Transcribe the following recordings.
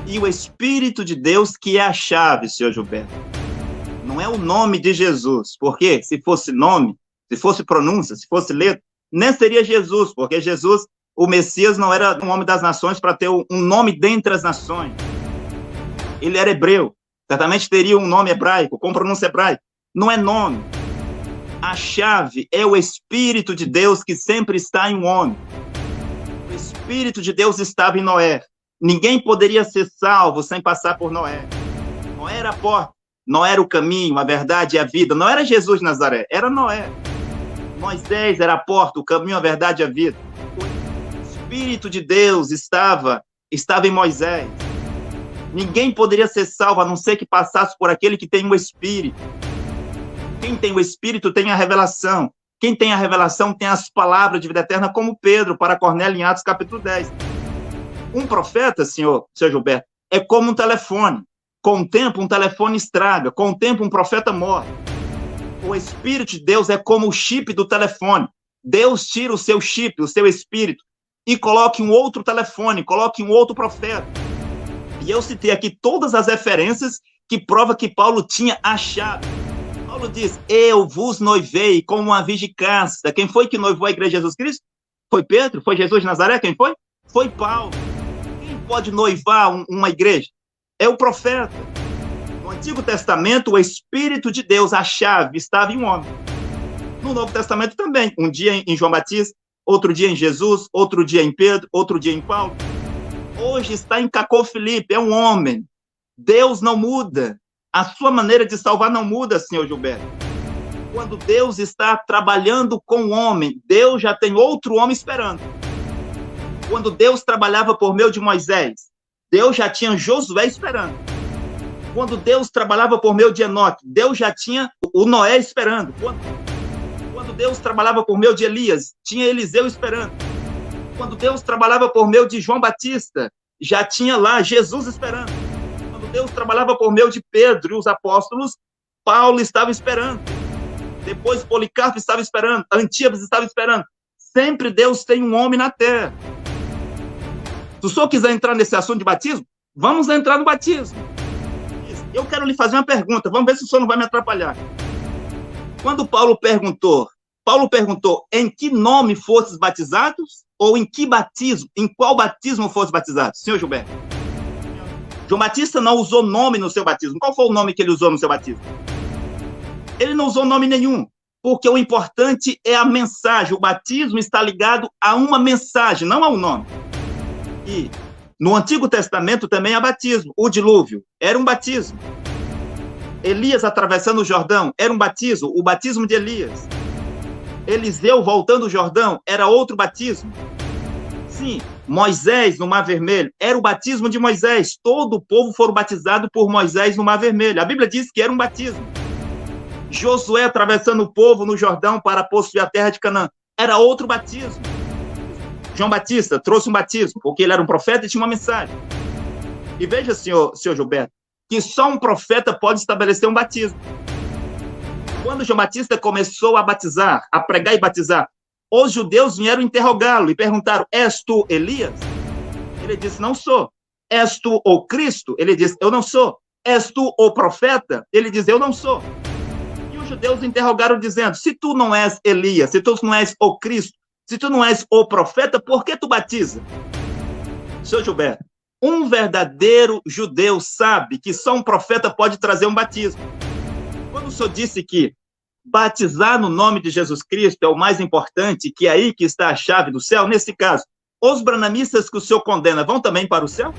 e o Espírito de Deus que é a chave, senhor Gilberto. Não é o nome de Jesus, porque se fosse nome, se fosse pronúncia, se fosse letra, nem seria Jesus, porque Jesus, o Messias, não era um homem das nações para ter um nome dentre as nações. Ele era hebreu, certamente teria um nome hebraico, com pronúncia hebraica. Não é nome. A chave é o Espírito de Deus que sempre está em um homem. O Espírito de Deus estava em Noé. Ninguém poderia ser salvo sem passar por Noé. Noé era a porta, Noé era o caminho, a verdade e a vida. Não era Jesus de Nazaré, era Noé. Moisés era a porta, o caminho, a verdade e a vida. O Espírito de Deus estava em Moisés. Ninguém poderia ser salvo a não ser que passasse por aquele que tem o Espírito. Quem tem o Espírito tem a revelação. Quem tem a revelação tem as palavras de vida eterna, como Pedro para Cornélio em Atos capítulo 10. Um profeta, senhor Gilberto, é como um telefone. Com o tempo, um telefone estraga. Com o tempo, um profeta morre. O Espírito de Deus é como o chip do telefone. Deus tira o seu chip, o seu Espírito, e coloca um outro telefone, coloca um outro profeta. E eu citei aqui todas as referências que provam que Paulo tinha a chave. Paulo diz, eu vos noivei como uma virgem casta. Quem foi que noivou a igreja de Jesus Cristo? Foi Pedro? Foi Jesus de Nazaré? Quem foi? Foi Paulo. Quem pode noivar uma igreja? É o profeta. No Antigo Testamento, o Espírito de Deus, a chave, estava em um homem. No Novo Testamento também. Um dia em João Batista, outro dia em Jesus, outro dia em Pedro, outro dia em Paulo. Hoje está em Cacô Filipe, é um homem. Deus não muda. A sua maneira de salvar não muda, senhor Gilberto. Quando Deus está trabalhando com o homem, Deus já tem outro homem esperando. Quando Deus trabalhava por meio de Moisés, Deus já tinha Josué esperando. Quando Deus trabalhava por meio de Enoque, Deus já tinha o Noé esperando. Quando Deus trabalhava por meio de Elias, tinha Eliseu esperando. Quando Deus trabalhava por meio de João Batista, já tinha lá Jesus esperando. Quando Deus trabalhava por meio de Pedro e os apóstolos, Paulo estava esperando. Depois Policarpo estava esperando, Antípas estava esperando. Sempre Deus tem um homem na terra. Se o senhor quiser entrar nesse assunto de batismo, vamos entrar no batismo. Eu quero lhe fazer uma pergunta, vamos ver se o senhor não vai me atrapalhar. Quando Paulo perguntou, em que nome fostes batizados? Ou em qual batismo fosse batizado? Senhor Gilberto. João Batista não usou nome no seu batismo. Qual foi o nome que ele usou no seu batismo? Ele não usou nome nenhum, porque o importante é a mensagem. O batismo está ligado a uma mensagem, não a um nome. E no Antigo Testamento também há batismo. O dilúvio era um batismo. Elias atravessando o Jordão era um batismo, o batismo de Elias. Eliseu voltando o Jordão era outro batismo. Sim, Moisés no Mar Vermelho era o batismo de Moisés. Todo o povo foram batizados por Moisés no Mar Vermelho. A Bíblia diz que era um batismo. Josué atravessando o povo no Jordão para possuir a terra de Canaã era outro batismo. João Batista trouxe um batismo, porque ele era um profeta e tinha uma mensagem. E veja, senhor Gilberto, que só um profeta pode estabelecer um batismo. Quando João Batista começou a batizar, a pregar e batizar, os judeus vieram interrogá-lo e perguntaram, és tu Elias? Ele disse, não sou. És tu o Cristo? Ele disse, eu não sou. És tu o profeta? Ele disse, eu não sou. E os judeus interrogaram dizendo, se tu não és Elias, se tu não és o Cristo, se tu não és o profeta, por que tu batiza? Senhor Gilberto, um verdadeiro judeu sabe que só um profeta pode trazer um batismo. Quando o senhor disse que batizar no nome de Jesus Cristo é o mais importante, que é aí que está a chave do céu, nesse caso, os branamistas que o senhor condena vão também para o céu?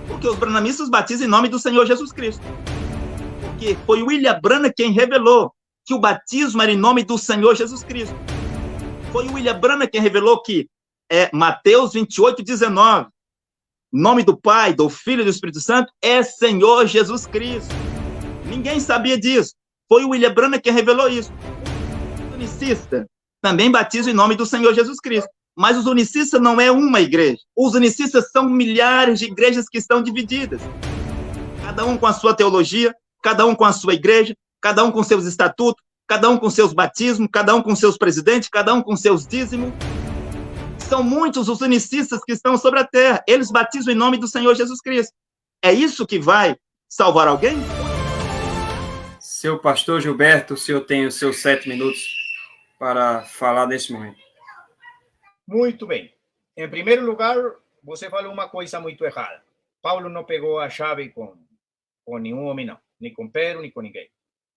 Porque os branamistas batizam em nome do Senhor Jesus Cristo. Porque foi William Branham quem revelou que o batismo era em nome do Senhor Jesus Cristo. Foi William Branham quem revelou que Mateus 28:19, nome do Pai, do Filho e do Espírito Santo é Senhor Jesus Cristo. Ninguém sabia disso. Foi o William Branham que revelou isso. Os unicistas também batizam em nome do Senhor Jesus Cristo. Mas os unicistas não é uma igreja. Os unicistas são milhares de igrejas que estão divididas. Cada um com a sua teologia, cada um com a sua igreja, cada um com seus estatutos, cada um com seus batismos, cada um com seus presidentes, cada um com seus dízimos. São muitos os unicistas que estão sobre a terra. Eles batizam em nome do Senhor Jesus Cristo. É isso que vai salvar alguém? Seu pastor Gilberto, o senhor tem os seus 7 minutos para falar nesse momento. Muito bem. Em primeiro lugar, você falou uma coisa muito errada. Paulo não pegou a chave com nenhum homem, não. Nem com Pedro, nem com ninguém.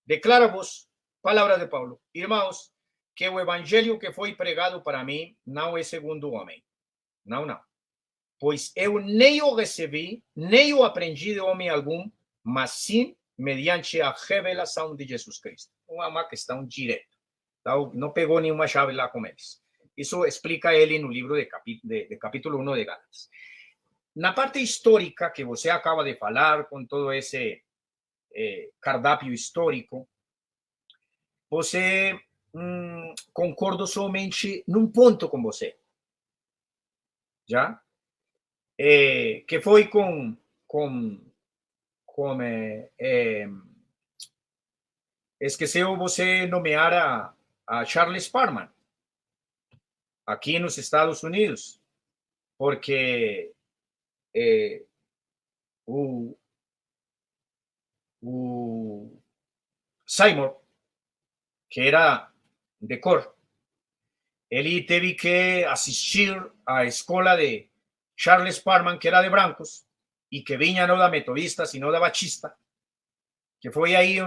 Declara-vos, palavra de Paulo, irmãos, que o evangelho que foi pregado para mim não é segundo o homem. Não, não. Pois eu nem o recebi, nem o aprendi de homem algum, mas sim mediante a revelação de Jesus Cristo. Uma questão direta. Então, não pegou nenhuma chave lá com eles. Isso explica ele no livro de capítulo 1 de Gálatas. Na parte histórica que você acaba de falar, com todo esse cardápio histórico, você concordo somente num ponto com você. Já? Que foi esqueceu você nomear a Charles Parham aqui nos Estados Unidos, porque o Seymour, que era de cor, ele teve que assistir à escola de Charles Parham, que era de brancos, e que vinha não da metodista, sino da batista, que foi aí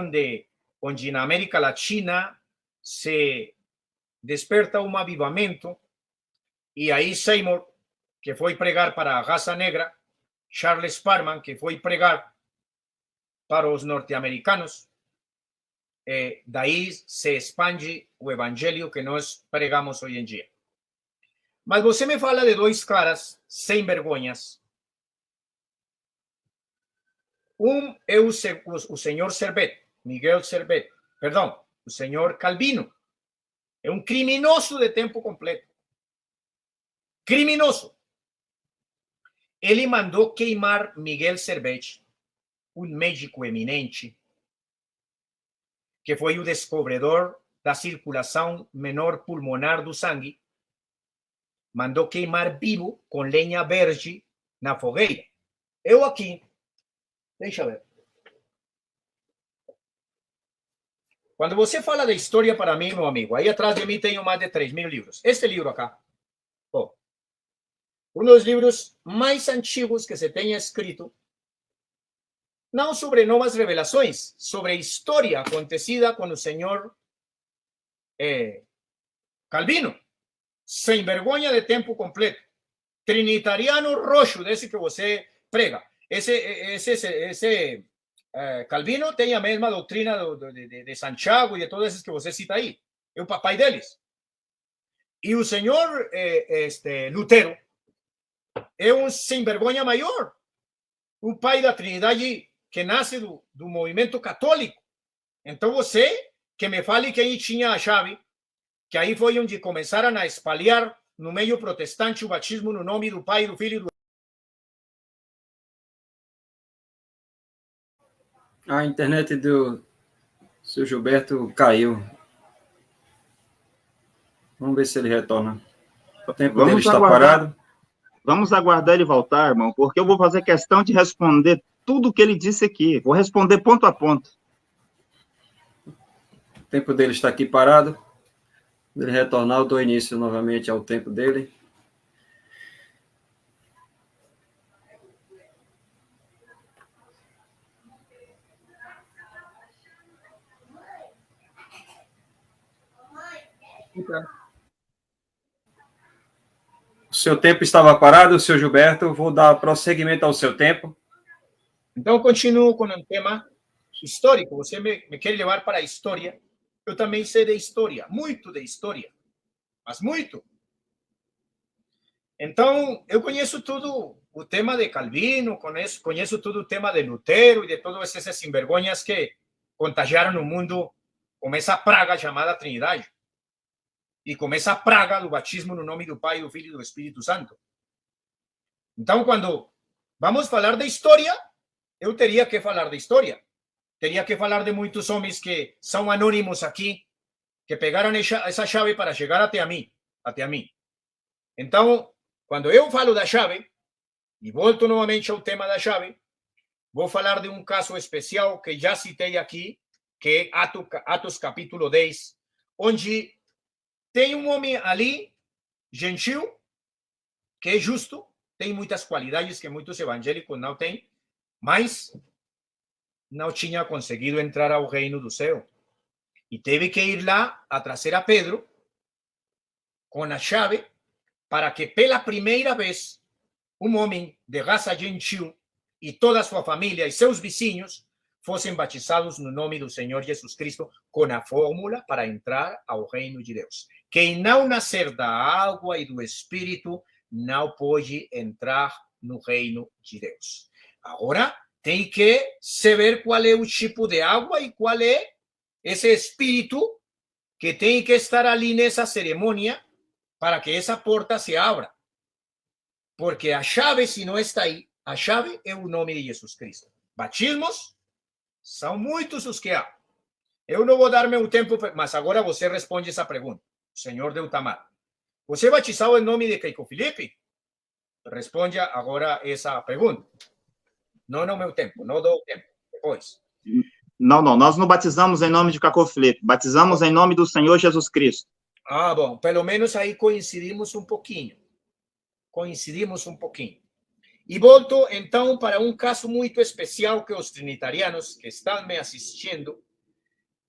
onde na América Latina se desperta um avivamento, e aí Seymour, que foi pregar para a raça negra, Charles Parham, que foi pregar para os norte-americanos, daí se expande o evangelho que nós pregamos hoje em dia. Mas você me fala de dois caras sem vergonhas. Um é o senhor Servet, Miguel Servet, perdão, o senhor Calvino. É um criminoso de tempo completo. Criminoso. Ele mandou queimar Miguel Servet, um médico eminente, que foi o descobridor da circulação menor pulmonar do sangue, mandou queimar vivo com lenha verde na fogueira. Eu aqui, deixa eu ver. Quando você fala de história para mim, meu amigo, aí atrás de mim tenho mais de 3.000 livros. Este livro acá, um dos livros mais antigos que se tenha escrito, não sobre novas revelações, sobre história acontecida com o senhor Calvino, sem vergonha de tempo completo, trinitariano roxo, desse que você prega. Esse Calvino tem a mesma doutrina de Santiago e de todos esses que você cita aí. É o papai deles. E o senhor Lutero é um sem vergonha maior, o pai da Trindade que nasce do movimento católico. Então você que me fale que aí tinha a chave, que aí foi onde começaram a espalhar no meio protestante o batismo no nome do Pai, do Filho e do... A internet do seu Gilberto caiu. Vamos ver se ele retorna. O tempo dele está parado. Vamos aguardar ele voltar, irmão, porque eu vou fazer questão de responder tudo o que ele disse aqui. Vou responder ponto a ponto. O tempo dele está aqui parado. Quando ele retornar, eu dou início novamente ao tempo dele. O seu tempo estava parado, seu Gilberto. Vou dar prosseguimento ao seu tempo. Então, continuo com um tema histórico. Você me quer levar para a história. Eu também sei de história, muito de história, mas muito. Então, eu conheço tudo o tema de Calvino, conheço tudo o tema de Lutero e de todos esses sinvergonhas que contagiaram o mundo com essa praga chamada Trindade. E com essa praga do batismo no nome do Pai, do Filho e do Espírito Santo. Então, quando vamos falar de história, eu teria que falar de história. Teria que falar de muitos homens que são anônimos aqui, que pegaram essa chave para chegar até a mim. Então, quando eu falo da chave, e volto novamente ao tema da chave, vou falar de um caso especial que já citei aqui, que é Atos capítulo 10, onde tem um homem ali, gentil, que é justo, tem muitas qualidades que muitos evangélicos não têm, mas não tinha conseguido entrar ao reino do céu. E teve que ir lá a trazer a Pedro com a chave para que pela primeira vez um homem de raça gentil e toda a sua família e seus vizinhos fossem batizados no nome do Senhor Jesus Cristo, com a fórmula para entrar ao reino de Deus. Quem não nascer da água e do Espírito não pode entrar no reino de Deus. Agora, tem que saber qual é o tipo de água e qual é esse Espírito que tem que estar ali nessa cerimônia para que essa porta se abra. Porque a chave, se não está aí, a chave é o nome de Jesus Cristo. Batismos são muitos os que há. Eu não vou dar meu tempo, mas agora você responde essa pergunta. Senhor Deutamar, você batizou em nome de Keiko Felipe? Responda agora essa pergunta. Não no meu tempo, não dou tempo. Depois. Não, nós não batizamos em nome de Cacô Felipe, batizamos em nome do Senhor Jesus Cristo. Ah, bom, pelo menos aí coincidimos um pouquinho. E volto, então, para um caso muito especial que os trinitarianos que estão me assistindo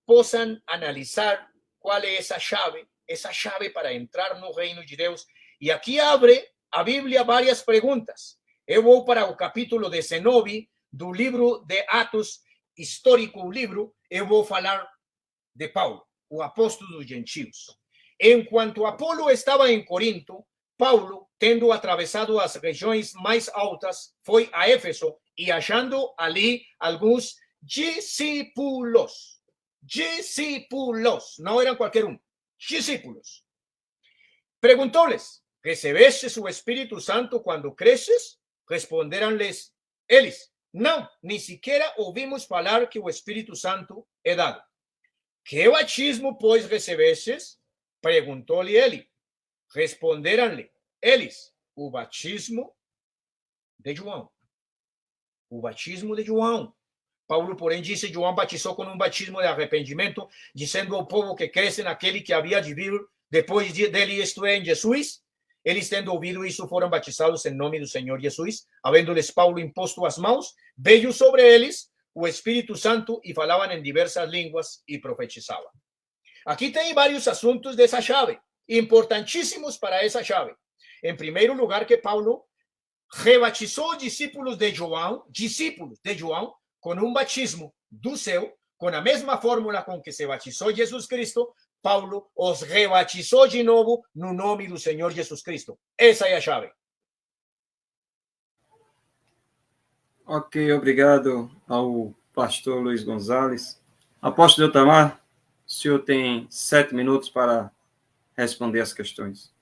possam analisar qual é essa chave para entrar no reino de Deus. E aqui abre a Bíblia várias perguntas. Eu vou para o capítulo 19 do livro de Atos, histórico o livro, eu vou falar de Paulo, o apóstolo dos gentios. Enquanto Apolo estava em Corinto, Paulo, tendo atravessado as regiões mais altas, foi a Éfeso e achando ali alguns discípulos. Discípulos, não eram qualquer um, discípulos. Perguntou-lhes: recebestes o Espírito Santo quando cresces? Responderam-lhes eles: não, nem sequer ouvimos falar que o Espírito Santo é dado. Que batismo, pois, recebestes? Perguntou-lhe ele. Responderam-lhe eles: o batismo de João. O batismo de João. Paulo, porém, disse: João batizou com um batismo de arrependimento, dizendo ao povo que cresce naquele que havia de vir depois dele, isto é, em Jesus. Eles, tendo ouvido isso, foram batizados em nome do Senhor Jesus. Havendo-lhes Paulo imposto as mãos, veio sobre eles o Espírito Santo e falavam em diversas línguas e profetizavam. Aqui tem vários assuntos dessa chave, importantíssimos para essa chave. Em primeiro lugar, que Paulo rebatizou discípulos de João, com um batismo do céu, com a mesma fórmula com que se batizou Jesus Cristo. Paulo os rebatizou de novo no nome do Senhor Jesus Cristo. Essa é a chave. Ok, obrigado ao pastor Luiz Gonzalez. Apóstolo Deutamar, o senhor tem 7 minutos para responder as questões.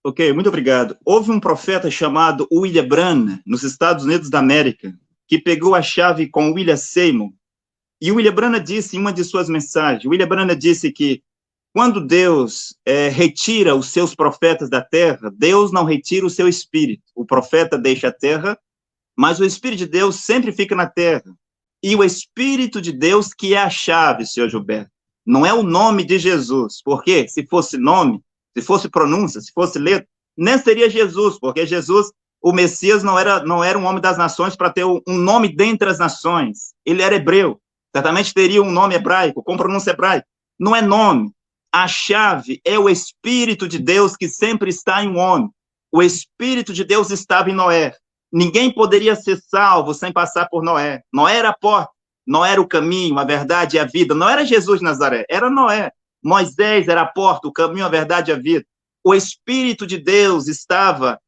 Ok, muito obrigado. Houve um profeta chamado William Branham, nos Estados Unidos da América, que pegou a chave com William Seymour. E William Branham disse em uma de suas mensagens, William Branham disse que quando Deus retira os seus profetas da terra, Deus não retira o seu espírito. O profeta deixa a terra, mas o Espírito de Deus sempre fica na terra. E o Espírito de Deus que é a chave, senhor Gilberto. Não é o nome de Jesus, porque se fosse nome, se fosse pronúncia, se fosse letra, nem seria Jesus, porque Jesus, o Messias, não era um homem das nações para ter um nome dentre as nações. Ele era hebreu, certamente teria um nome hebraico, com pronúncia hebraica. Não é nome. A chave é o Espírito de Deus que sempre está em um homem. O Espírito de Deus estava em Noé. Ninguém poderia ser salvo sem passar por Noé. Noé era a porta, Noé era o caminho, a verdade e a vida. Não era Jesus de Nazaré, era Noé. Moisés era a porta, o caminho, a verdade e a vida. O Espírito de Deus estava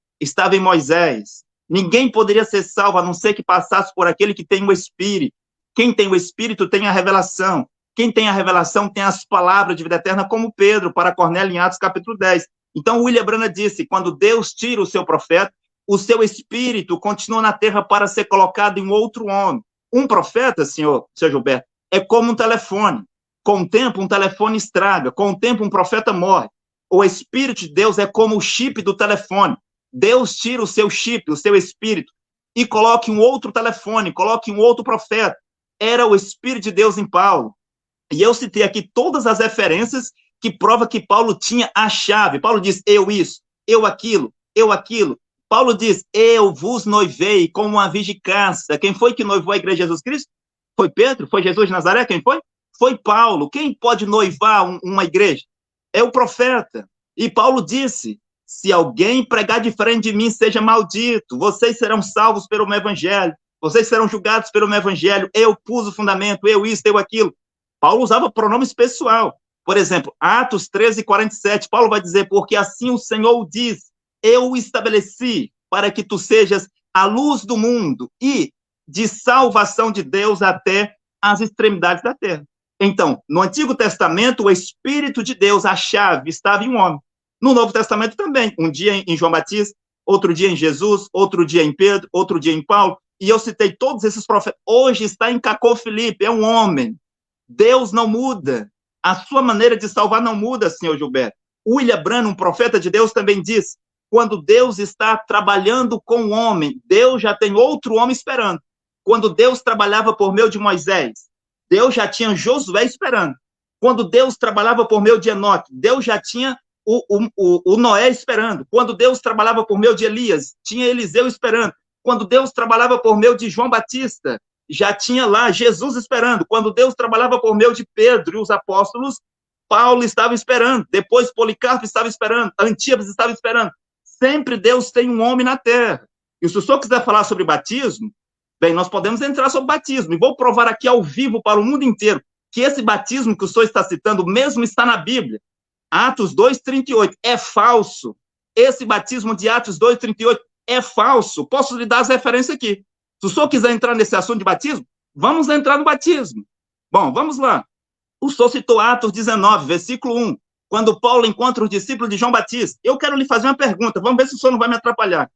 em Moisés. Ninguém poderia ser salvo a não ser que passasse por aquele que tem o Espírito. Quem tem o Espírito tem a revelação. Quem tem a revelação tem as palavras de vida eterna, como Pedro, para Cornélio, em Atos capítulo 10. Então, William Branham disse, quando Deus tira o seu profeta, o seu espírito continua na terra para ser colocado em outro homem. Um profeta, senhor Gilberto, é como um telefone. Com o tempo, um telefone estraga. Com o tempo, um profeta morre. O Espírito de Deus é como o chip do telefone. Deus tira o seu chip, o seu espírito, e coloque um outro telefone, coloque um outro profeta. Era o Espírito de Deus em Paulo. E eu citei aqui todas as referências que provam que Paulo tinha a chave. Paulo diz, eu isso, eu aquilo, eu aquilo. Paulo diz, eu vos noivei como uma virgem casta. Quem foi que noivou a igreja de Jesus Cristo? Foi Pedro? Foi Jesus de Nazaré? Quem foi? Foi Paulo. Quem pode noivar uma igreja? É o profeta. E Paulo disse, se alguém pregar diferente de mim, seja maldito. Vocês serão salvos pelo meu evangelho. Vocês serão julgados pelo meu evangelho. Eu pus o fundamento, eu isso, eu aquilo. Paulo usava pronomes pessoal. Por exemplo, Atos 13:47, Paulo vai dizer, porque assim o Senhor diz, eu o estabeleci para que tu sejas a luz do mundo e de salvação de Deus até as extremidades da terra. Então, no Antigo Testamento, o Espírito de Deus, a chave, estava em um homem. No Novo Testamento também, um dia em João Batista, outro dia em Jesus, outro dia em Pedro, outro dia em Paulo, e eu citei todos esses profetas. Hoje está em Cacô Filipe, é um homem. Deus não muda. A sua maneira de salvar não muda, senhor Gilberto. William Branham, um profeta de Deus, também diz, quando Deus está trabalhando com o homem, Deus já tem outro homem esperando. Quando Deus trabalhava por meio de Moisés, Deus já tinha Josué esperando. Quando Deus trabalhava por meio de Enoque, Deus já tinha o Noé esperando. Quando Deus trabalhava por meio de Elias, tinha Eliseu esperando. Quando Deus trabalhava por meio de João Batista, já tinha lá Jesus esperando. Quando Deus trabalhava por meio de Pedro e os apóstolos, Paulo estava esperando. Depois Policarpo estava esperando. Antipas estava esperando. Sempre Deus tem um homem na terra. E se o senhor quiser falar sobre batismo, bem, nós podemos entrar sobre batismo. E vou provar aqui ao vivo para o mundo inteiro que esse batismo que o senhor está citando mesmo está na Bíblia. Atos 2:38 é falso. Esse batismo de Atos 2:38 é falso. Posso lhe dar as referências aqui. Se o senhor quiser entrar nesse assunto de batismo, vamos entrar no batismo. Bom, vamos lá. O senhor citou Atos 19, versículo 1, quando Paulo encontra os discípulos de João Batista. Eu quero lhe fazer uma pergunta, vamos ver se o senhor não vai me atrapalhar.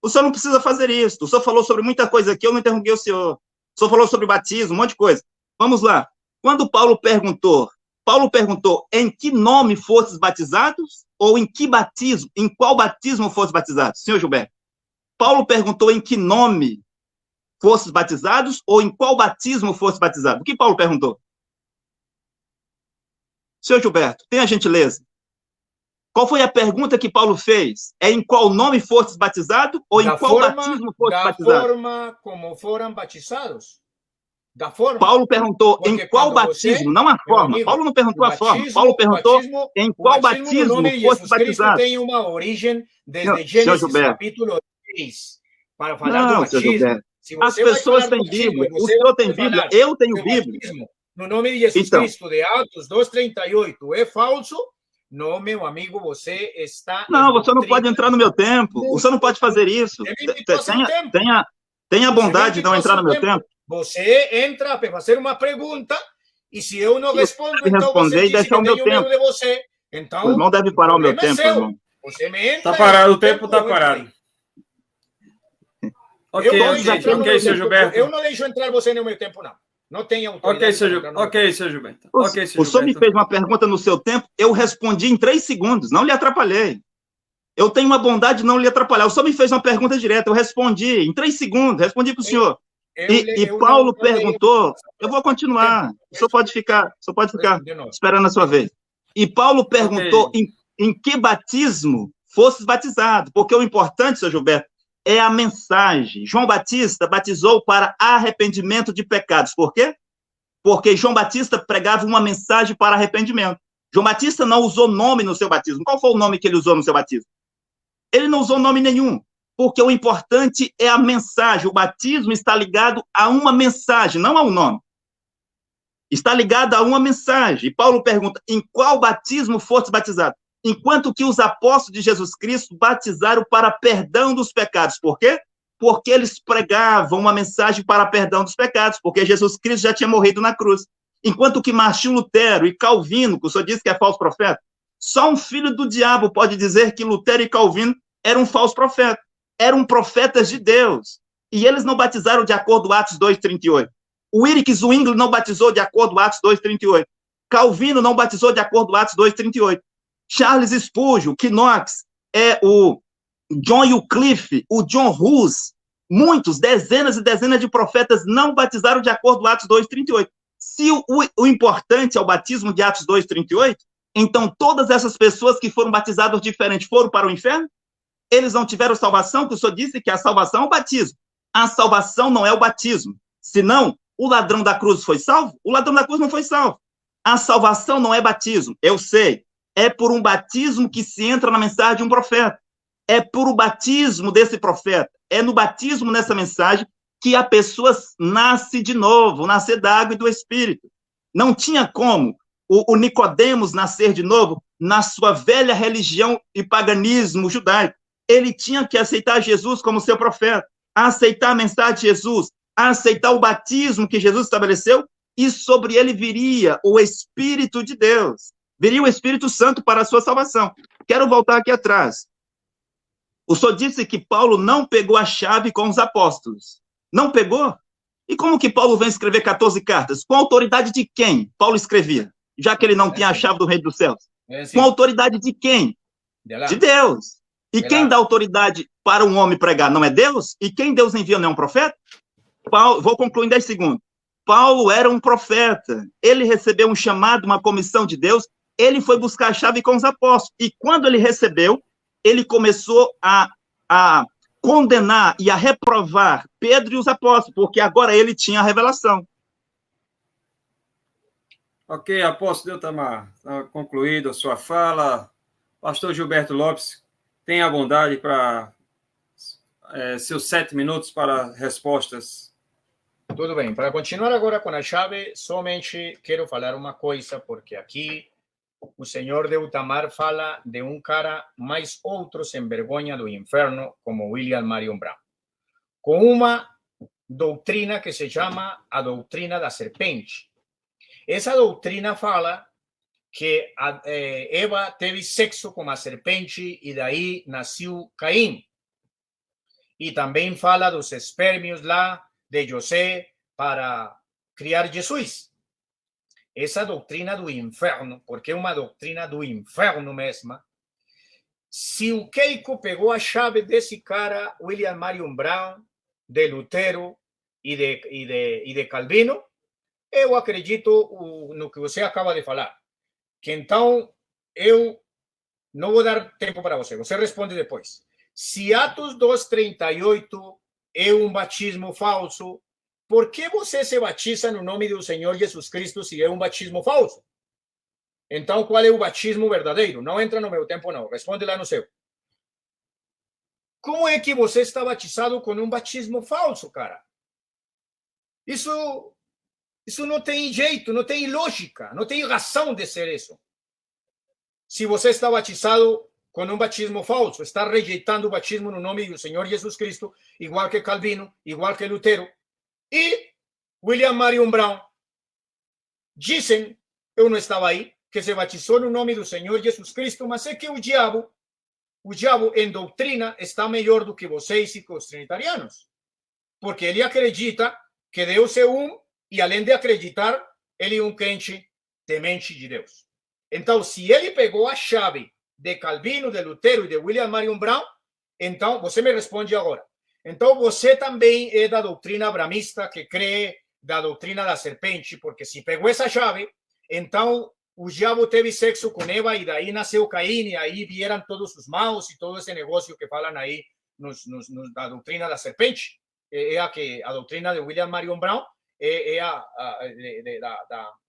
O senhor não precisa fazer isso. O senhor falou sobre muita coisa aqui, eu não interrompi o senhor. O senhor falou sobre batismo, um monte de coisa. Vamos lá. Quando Paulo perguntou, em que nome fostes batizados? Ou em qual batismo fostes batizados? Senhor Gilberto. Paulo perguntou em que nome fostes batizados ou em qual batismo fostes batizados? O que Paulo perguntou? Senhor Gilberto, tenha gentileza. Qual foi a pergunta que Paulo fez? É em qual nome fostes batizados ou em qual batismo fostes batizados? Da forma como foram batizados. Da forma. Paulo perguntou em qual batismo, não a forma. Amigo, Paulo não perguntou a forma. Paulo perguntou em qual batismo fostes batizados. Tem uma origem desde Gênesis capítulo 3 para falar do batismo. As pessoas têm Bíblia. O senhor tem Bíblia, eu tenho Bíblia. No nome de Jesus Cristo, de Atos 2:38, é falso? Não, meu amigo, você está... Não, você não pode entrar no meu tempo. Você não pode fazer isso. Tenha a bondade de não entrar no meu tempo. Você entra para fazer uma pergunta e se eu não respondo, então você diz que eu tenho medo de você. Então, o irmão deve parar o meu tempo, irmão. Você me entra... Tá parado, o tempo tá parado. Ok, Sr. Gilberto. Eu não deixo entrar você no meu tempo, não. Não tem autoridade. Ok, Sr. Gilberto. O senhor me fez uma pergunta no seu tempo, eu respondi em 3 segundos, não lhe atrapalhei. Eu tenho uma bondade de não lhe atrapalhar. O senhor me fez uma pergunta direta, eu respondi em 3 segundos, respondi para o senhor. E Paulo perguntou, eu vou continuar, o senhor pode ficar esperando a sua vez. E Paulo perguntou em que batismo fosses batizado, porque o importante, senhor Gilberto, é a mensagem. João Batista batizou para arrependimento de pecados. Por quê? Porque João Batista pregava uma mensagem para arrependimento. João Batista não usou nome no seu batismo. Qual foi o nome que ele usou no seu batismo? Ele não usou nome nenhum, porque o importante é a mensagem. O batismo está ligado a uma mensagem, não a um nome. Está ligado a uma mensagem. E Paulo pergunta, em qual batismo foste batizado? Enquanto que os apóstolos de Jesus Cristo batizaram para perdão dos pecados. Por quê? Porque eles pregavam uma mensagem para perdão dos pecados, porque Jesus Cristo já tinha morrido na cruz. Enquanto que Martinho Lutero e Calvino, que o senhor disse que é falso profeta, só um filho do diabo pode dizer que Lutero e Calvino eram falsos profetas. Eram profetas de Deus. E eles não batizaram de acordo com Atos 2:38. O Ulrich Zwingli não batizou de acordo com Atos 2:38. Calvino não batizou de acordo com Atos 2:38. Charles Spurgeon, Knox, o John Wycliffe, o John Hus, muitos, dezenas e dezenas de profetas não batizaram de acordo com Atos 2:38. Se o importante é o batismo de Atos 2:38, então todas essas pessoas que foram batizadas diferente foram para o inferno? Eles não tiveram salvação, porque o senhor disse que a salvação é o batismo. A salvação não é o batismo. Senão, o ladrão da cruz foi salvo? O ladrão da cruz não foi salvo. A salvação não é batismo, eu sei. É por um batismo que se entra na mensagem de um profeta. É por o batismo desse profeta. É no batismo nessa mensagem que a pessoa nasce de novo, nascer da água e do Espírito. Não tinha como o Nicodemos nascer de novo na sua velha religião e paganismo judaico. Ele tinha que aceitar Jesus como seu profeta, aceitar a mensagem de Jesus, aceitar o batismo que Jesus estabeleceu, e sobre ele viria o Espírito de Deus, viria o Espírito Santo para a sua salvação. Quero voltar aqui atrás. O senhor disse que Paulo não pegou a chave com os apóstolos. Não pegou? E como que Paulo vem escrever 14 cartas? Com a autoridade de quem Paulo escrevia? Já que ele não tinha a chave do reino dos céus. Com a autoridade de quem? De Deus. E quem dá autoridade para um homem pregar? Não é Deus? E quem Deus envia não é um profeta? Paulo, vou concluir em 10 segundos. Paulo era um profeta. Ele recebeu um chamado, uma comissão de Deus. Ele foi buscar a chave com os apóstolos. E quando ele recebeu, ele começou a condenar e a reprovar Pedro e os apóstolos, porque agora ele tinha a revelação. Ok, apóstolo Deutamar, está concluída a sua fala. Pastor Gilberto Lopes, tenha a bondade para seus 7 minutos para respostas. Tudo bem. Para continuar agora com a chave, somente quero falar uma coisa, porque aqui o senhor Deutamar fala de um cara mais outro sem vergonha do inferno, como William Marion Brown, com uma doutrina que se chama a doutrina da serpente. Essa doutrina fala que Eva teve sexo com a serpente e daí nasceu Caim. E também fala dos espermios lá de José para criar Jesus. Essa doutrina do inferno, porque é uma doutrina do inferno mesma. Se o Keiko pegou a chave desse cara, William Marion Brown, de Lutero e de Calvino, eu acredito no que você acaba de falar. Que então eu não vou dar tempo para você. Você responde depois. Se Atos 2:38 é um batismo falso, por que você se batiza no nome do Senhor Jesus Cristo se é um batismo falso? Então, qual é o batismo verdadeiro? Não entra no meu tempo, não. Responde lá no seu. Como é que você está batizado com um batismo falso, cara? Isso não tem jeito, não tem lógica, não tem razão de ser isso. Se você está batizado com um batismo falso, está rejeitando o batismo no nome do Senhor Jesus Cristo, igual que Calvino, igual que Lutero. E William Marion Brown, dizem, eu não estava aí, que se batizou no nome do Senhor Jesus Cristo, mas é que o diabo em doutrina está melhor do que vocês e os trinitarianos. Porque ele acredita que Deus é um, e além de acreditar, ele é um crente temente de Deus. Então, se ele pegou a chave de Calvino, de Lutero e de William Marion Brown, então você me responde agora. Então, você também é da doutrina abramista, que crê da doutrina da serpente, porque se pegou essa chave, então o diabo teve sexo com Eva e daí nasceu Caim, e aí vieram todos os maus e todo esse negócio que falam aí da doutrina da serpente. É a doutrina de William Marion Brown é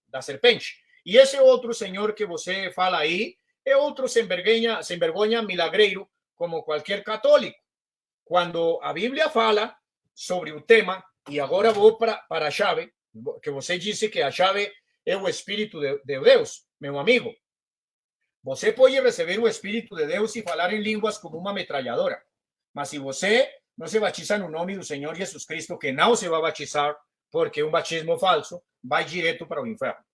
da serpente. E esse outro senhor que você fala aí é outro sem vergonha milagreiro, como qualquer católico. Quando a Bíblia fala sobre o tema, e agora vou para a chave, que você disse que a chave é o Espírito de Deus, meu amigo. Você pode receber o Espírito de Deus e falar em línguas como uma metralhadora. Mas se você não se batiza no nome do Senhor Jesus Cristo, que não se vai batizar, porque um batismo falso vai direto para o inferno.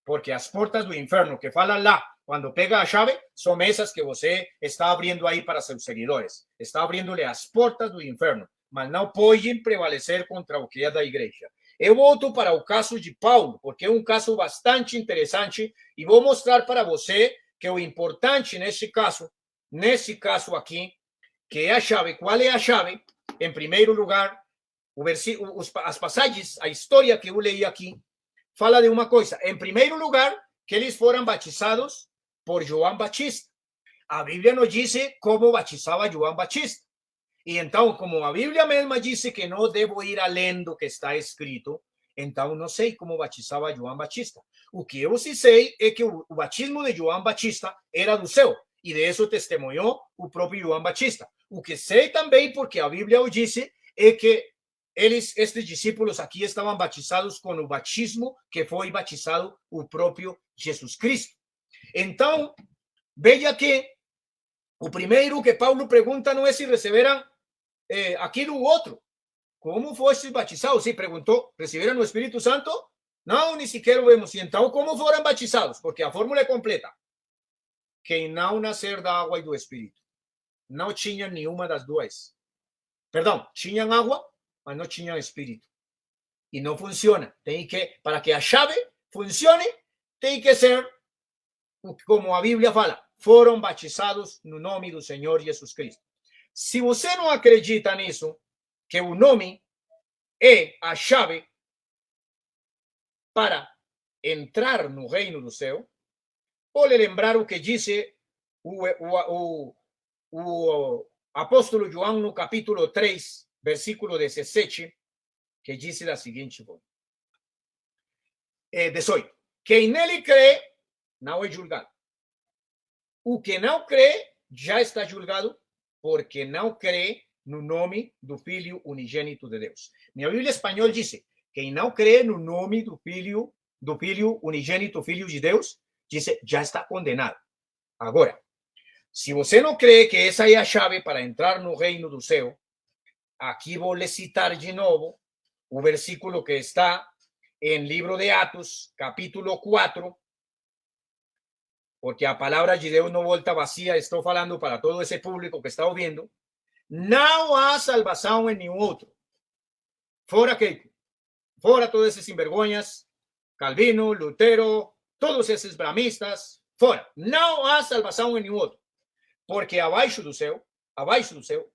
Porque as portas do inferno que falam lá, quando pega a chave, são essas que você está abrindo aí para seus seguidores. Está abrindo-lhe as portas do inferno, mas não podem prevalecer contra o que é da igreja. Eu volto para o caso de Paulo, porque é um caso bastante interessante, e vou mostrar para você que o importante nesse caso aqui, que é a chave, qual é a chave? em primeiro lugar, as passagens, a história que eu leí aqui, fala de uma coisa. Em primeiro lugar, que eles foram batizados por João Batista. A Bíblia nos diz como batizava João Batista. E então, como a Bíblia mesma diz que não devo ir além do que está escrito, então não sei como batizava João Batista. O que eu sim sei é que o batismo de João Batista era do céu. E de isso testemunhou o próprio João Batista. O que sei também, porque a Bíblia o disse, é que estes discípulos aqui estavam batizados com o batismo que foi batizado o próprio Jesus Cristo. Então, veja que o primeiro que Paulo pergunta não é se receberam aquilo ou outro. Como foste batizados? Se perguntou, receberam o Espírito Santo? Não, nem sequer vemos. E então, como foram batizados? Porque a fórmula é completa. Quem não nascer da água e do Espírito. Não tinha nenhuma das duas. Perdão, tinham água, mas não tinham Espírito. E não funciona. Para que a chave funcione, tem que ser como a Bíblia fala. Foram batizados no nome do Senhor Jesus Cristo. Se você não acredita nisso, que o nome é a chave para entrar no reino do céu, pode lembrar o que disse o apóstolo João no capítulo 3, versículo 17, que disse da seguinte forma. 18. Quem nele crê não é julgado. O que não crê já está julgado porque não crê no nome do Filho unigênito de Deus. Minha Bíblia em espanhol diz: quem não crê no nome do Filho unigênito, Filho de Deus, diz, já está condenado. Agora, se você não crê que essa é a chave para entrar no reino do céu, aqui vou lhe citar de novo o versículo que está em livro de Atos, capítulo 4, porque a palavra de Deus não volta vazia. Estou falando para todo esse público que está ouvindo. Não há salvação em nenhum outro. Fora todos esses sinvergonhas, Calvino, Lutero, todos esses bramistas, fora. Não há salvação em nenhum outro. Porque abaixo do céu,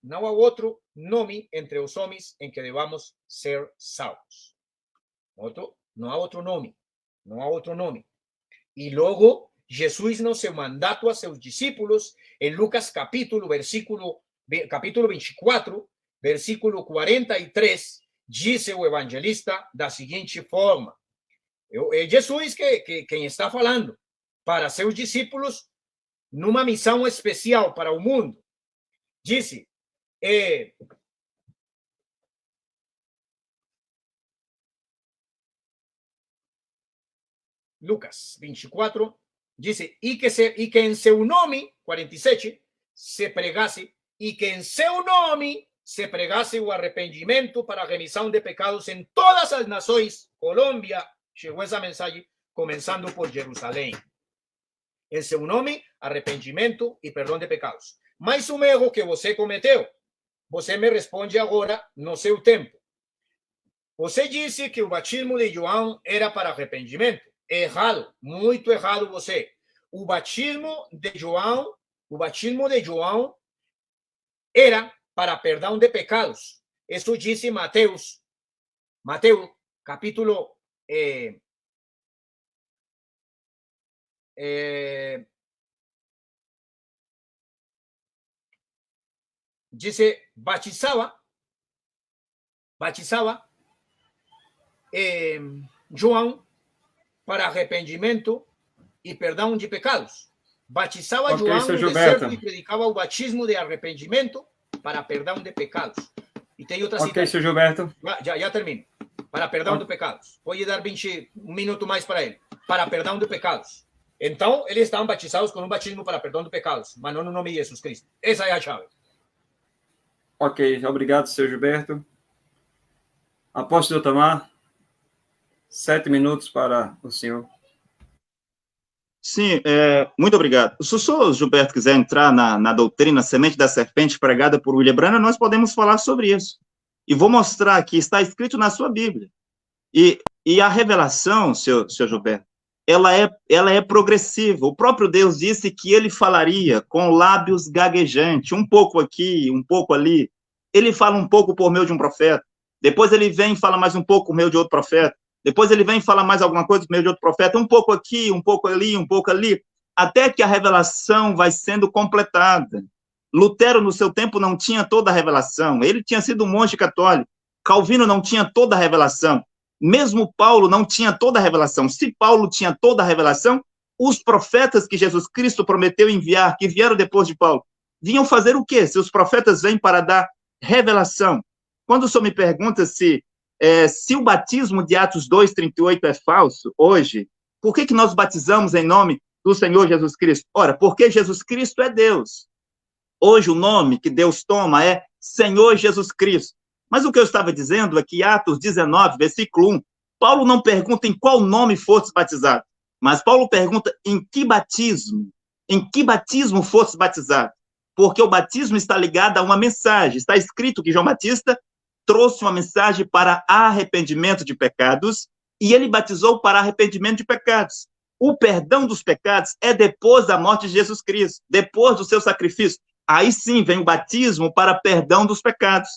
não há outro nome entre os homens em que devamos ser salvos. Não há outro nome. Não há outro nome. E logo, Jesus, no seu mandato a seus discípulos, em Lucas capítulo 24, versículo 43, diz o evangelista da seguinte forma. É Jesus quem está falando para seus discípulos numa missão especial para o mundo. Disse, Lucas 24, disse, e que em seu nome, 47, se pregasse, e que em seu nome se pregasse o arrependimento para a remissão de pecados em todas as nações. Colômbia chegou essa mensagem, começando por Jerusalém. Em seu nome, arrependimento e perdão de pecados. Mas um erro que você cometeu, você me responde agora no seu tempo. Você disse que o batismo de João era para arrependimento. Errado, muito errado você. O batismo de João era para perdão de pecados. Isso disse Mateus capítulo dice batizaba João para arrependimento e perdão de pecados. Batizava João no deserto e predicava o batismo de arrependimento para perdão de pecados. E tem outra citação. Ok, Sr. Gilberto. Já termino. Para perdão de pecados. Pode dar um minuto mais para ele. Para perdão de pecados. Então, eles estavam batizados com um batismo para perdão de pecados, mas não no nome de Jesus Cristo. Essa é a chave. Ok, obrigado, Sr. Gilberto. Apóstolo Tamar, 7 minutos para o senhor. Sim, muito obrigado. Se o senhor Gilberto quiser entrar na doutrina Semente da Serpente pregada por William Branham, nós podemos falar sobre isso. E vou mostrar que está escrito na sua Bíblia. E a revelação, senhor Gilberto, ela é progressiva. O próprio Deus disse que ele falaria com lábios gaguejantes, um pouco aqui, um pouco ali. ele fala um pouco por meio de um profeta, depois ele vem e fala mais um pouco por meio de outro profeta, depois ele vem e fala mais alguma coisa por meio de outro profeta, um pouco aqui, um pouco ali, um pouco ali, até que a revelação vai sendo completada. Lutero, no seu tempo, não tinha toda a revelação, ele tinha sido um monge católico, Calvino não tinha toda a revelação, mesmo Paulo não tinha toda a revelação. Se Paulo tinha toda a revelação, os profetas que Jesus Cristo prometeu enviar, que vieram depois de Paulo, vinham fazer o quê? Se os profetas vêm para dar revelação. Quando o senhor me pergunta se o batismo de Atos 2:38 é falso, hoje, por que nós batizamos em nome do Senhor Jesus Cristo? Ora, porque Jesus Cristo é Deus. Hoje o nome que Deus toma é Senhor Jesus Cristo. Mas o que eu estava dizendo é que Atos 19, versículo 1, Paulo não pergunta em qual nome fosse batizado, mas Paulo pergunta em que batismo fosse batizado, porque o batismo está ligado a uma mensagem. Está escrito que João Batista trouxe uma mensagem para arrependimento de pecados, e ele batizou para arrependimento de pecados. O perdão dos pecados é depois da morte de Jesus Cristo, depois do seu sacrifício. Aí sim vem o batismo para perdão dos pecados.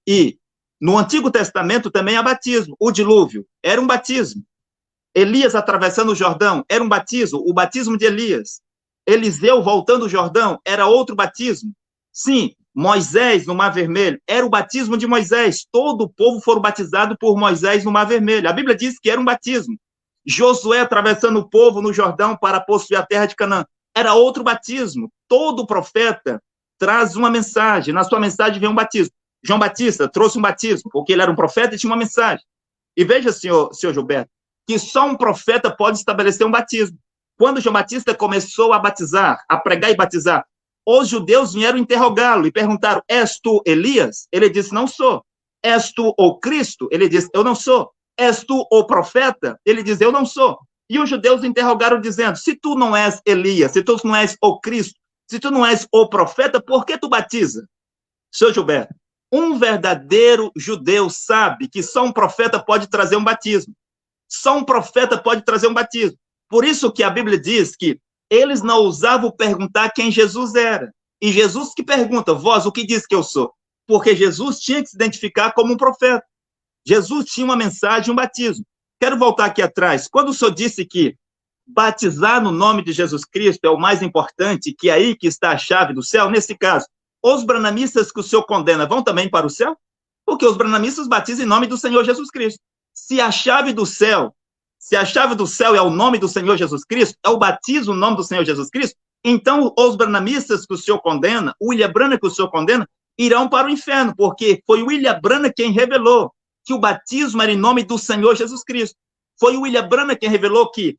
E no Antigo Testamento também há batismo. O dilúvio era um batismo. Elias atravessando o Jordão era um batismo, o batismo de Elias. Eliseu voltando o Jordão era outro batismo. Sim, Moisés no Mar Vermelho era o batismo de Moisés. Todo o povo foi batizado por Moisés no Mar Vermelho. A Bíblia diz que era um batismo. Josué atravessando o povo no Jordão para possuir a terra de Canaã era outro batismo. Todo profeta traz uma mensagem. Na sua mensagem vem um batismo. João Batista trouxe um batismo, porque ele era um profeta e tinha uma mensagem. E veja, senhor Gilberto, que só um profeta pode estabelecer um batismo. Quando João Batista começou a batizar, a pregar e batizar, os judeus vieram interrogá-lo e perguntaram: és tu Elias? Ele disse: não sou. És tu o Cristo? Ele disse: eu não sou. És tu o profeta? Ele diz: eu não sou. E os judeus interrogaram dizendo: se tu não és Elias, se tu não és o Cristo, se tu não és o profeta, por que tu batiza? Senhor Gilberto, um verdadeiro judeu sabe que só um profeta pode trazer um batismo. Só um profeta pode trazer um batismo. Por isso que a Bíblia diz que eles não ousavam perguntar quem Jesus era. E Jesus que pergunta: vós, o que diz que eu sou? Porque Jesus tinha que se identificar como um profeta. Jesus tinha uma mensagem, um batismo. Quero voltar aqui atrás. Quando o senhor disse que batizar no nome de Jesus Cristo é o mais importante, que é aí que está a chave do céu, nesse caso, os branamistas que o senhor condena vão também para o céu? Porque os branamistas batizam em nome do Senhor Jesus Cristo. Se a chave do céu é o nome do Senhor Jesus Cristo, é o batismo no nome do Senhor Jesus Cristo, então os branamistas que o senhor condena, o William Branham que o senhor condena, irão para o inferno, porque foi o William Branham quem revelou que o batismo era em nome do Senhor Jesus Cristo. Foi o William Branham quem revelou que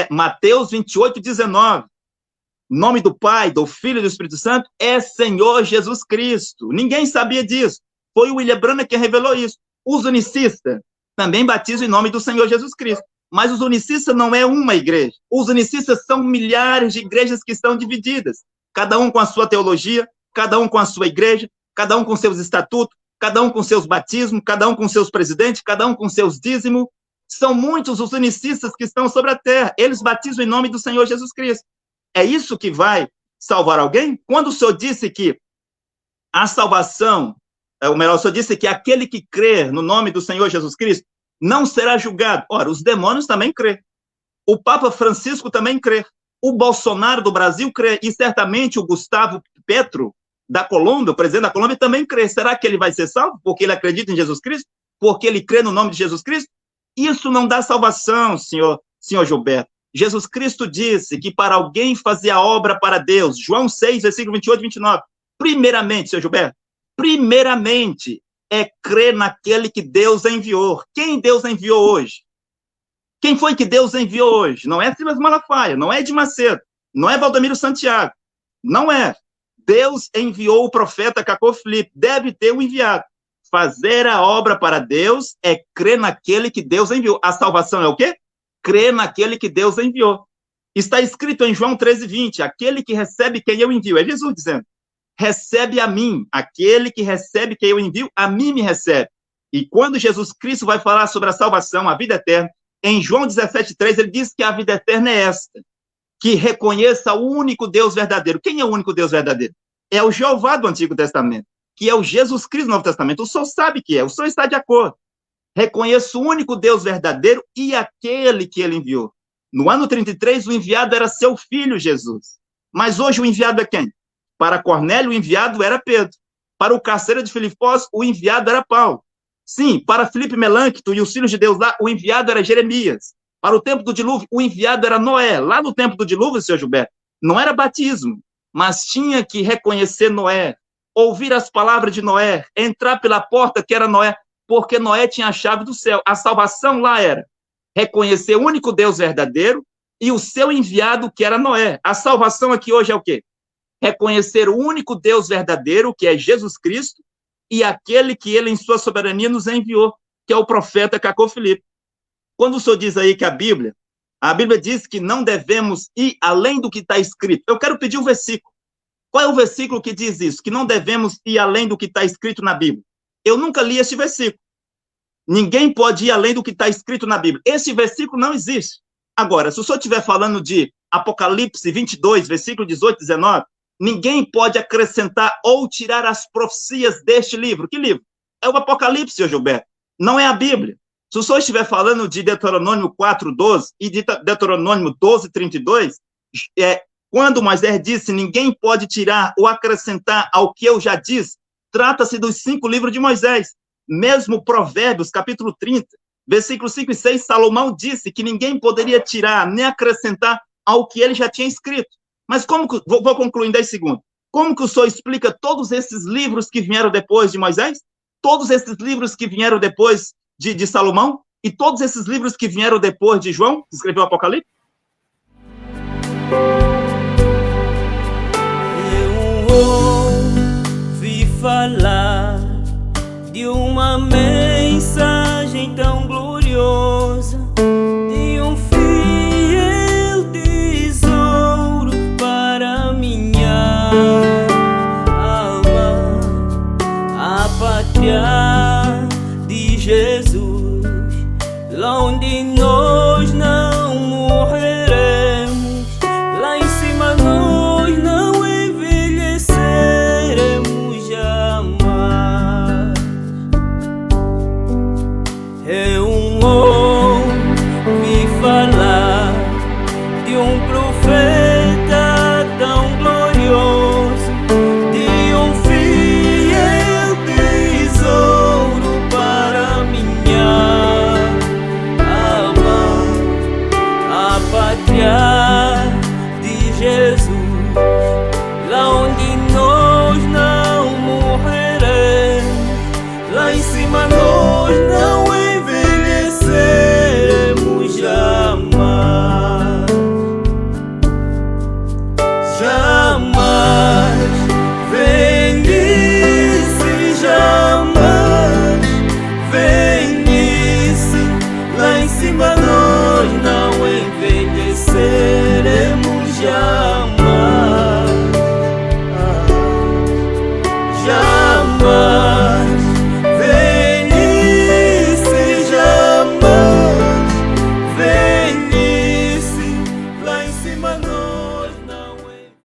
Mateus 28:19, nome do Pai, do Filho e do Espírito Santo é Senhor Jesus Cristo. Ninguém sabia disso. Foi o William Branham que revelou isso. Os unicistas também batizam em nome do Senhor Jesus Cristo. Mas os unicistas não é uma igreja. Os unicistas são milhares de igrejas que estão divididas. Cada um com a sua teologia, cada um com a sua igreja, cada um com seus estatutos, cada um com seus batismos, cada um com seus presidentes, cada um com seus dízimos. São muitos os unicistas que estão sobre a terra. Eles batizam em nome do Senhor Jesus Cristo. É isso que vai salvar alguém? Quando o senhor disse que a salvação, ou melhor, o senhor disse que aquele que crer no nome do Senhor Jesus Cristo não será julgado. Ora, os demônios também crê. O Papa Francisco também crê. O Bolsonaro do Brasil crê. E certamente o Gustavo Petro da Colômbia, o presidente da Colômbia, também crê. Será que ele vai ser salvo? Porque ele acredita em Jesus Cristo? Porque ele crê no nome de Jesus Cristo? Isso não dá salvação, senhor Gilberto. Jesus Cristo disse que para alguém fazer a obra para Deus, João 6, versículo 28 e 29, primeiramente, senhor Gilberto, primeiramente é crer naquele que Deus enviou. Quem Deus enviou hoje? Quem foi que Deus enviou hoje? Não é Silas Malafaia, não é Edir Macedo, não é Valdemiro Santiago, não é. Deus enviou o profeta Cacô Filipe, deve ter o enviado. Fazer a obra para Deus é crer naquele que Deus enviou. A salvação é o quê? Crer naquele que Deus enviou. Está escrito em João 13:20, aquele que recebe quem eu envio. É Jesus dizendo, recebe a mim. Aquele que recebe quem eu envio, a mim me recebe. E quando Jesus Cristo vai falar sobre a salvação, a vida eterna, em João 17:3, ele diz que a vida eterna é esta, que reconheça o único Deus verdadeiro. Quem é o único Deus verdadeiro? É o Jeová do Antigo Testamento. que é o Jesus Cristo no Novo Testamento. O senhor sabe que é, o senhor está de acordo. Reconheço o único Deus verdadeiro e aquele que ele enviou. No ano 33, o enviado era seu filho, Jesus. Mas hoje o enviado é quem? Para Cornélio, o enviado era Pedro. Para o carcereiro de Filipós, o enviado era Paulo. Sim, para Filipe Melâncto e os filhos de Deus lá, o enviado era Jeremias. Para o tempo do dilúvio, o enviado era Noé. Lá no tempo do dilúvio, senhor Gilberto, não era batismo, mas tinha que reconhecer Noé, ouvir as palavras de Noé, entrar pela porta que era Noé, porque Noé tinha a chave do céu. A salvação lá era reconhecer o único Deus verdadeiro e o seu enviado, que era Noé. A salvação aqui hoje é o quê? Reconhecer o único Deus verdadeiro, que é Jesus Cristo, e aquele que ele, em sua soberania, nos enviou, que é o profeta Cacô Filipe. Quando o senhor diz aí que a Bíblia diz que não devemos ir além do que está escrito, eu quero pedir um versículo. Qual é o versículo que diz isso? Que não devemos ir além do que está escrito na Bíblia. Eu nunca li esse versículo. Ninguém pode ir além do que está escrito na Bíblia. Esse versículo não existe. Agora, se o senhor estiver falando de Apocalipse 22, versículo 18 e 19, ninguém pode acrescentar ou tirar as profecias deste livro. Que livro? É o Apocalipse, senhor Gilberto. Não é a Bíblia. Se o senhor estiver falando de Deuteronômio 4:12 e de Deuteronômio 12:32, quando Moisés disse, ninguém pode tirar ou acrescentar ao que eu já disse, trata-se dos 5 livros de Moisés. Mesmo Provérbios, capítulo 30, versículos 5 e 6, Salomão disse que ninguém poderia tirar nem acrescentar ao que ele já tinha escrito. Mas como que, vou concluir em 10 segundos, como que o senhor explica todos esses livros que vieram depois de Moisés? Todos esses livros que vieram depois de Salomão? E todos esses livros que vieram depois de João, que escreveu o Apocalipse? Eu ouvi falar de uma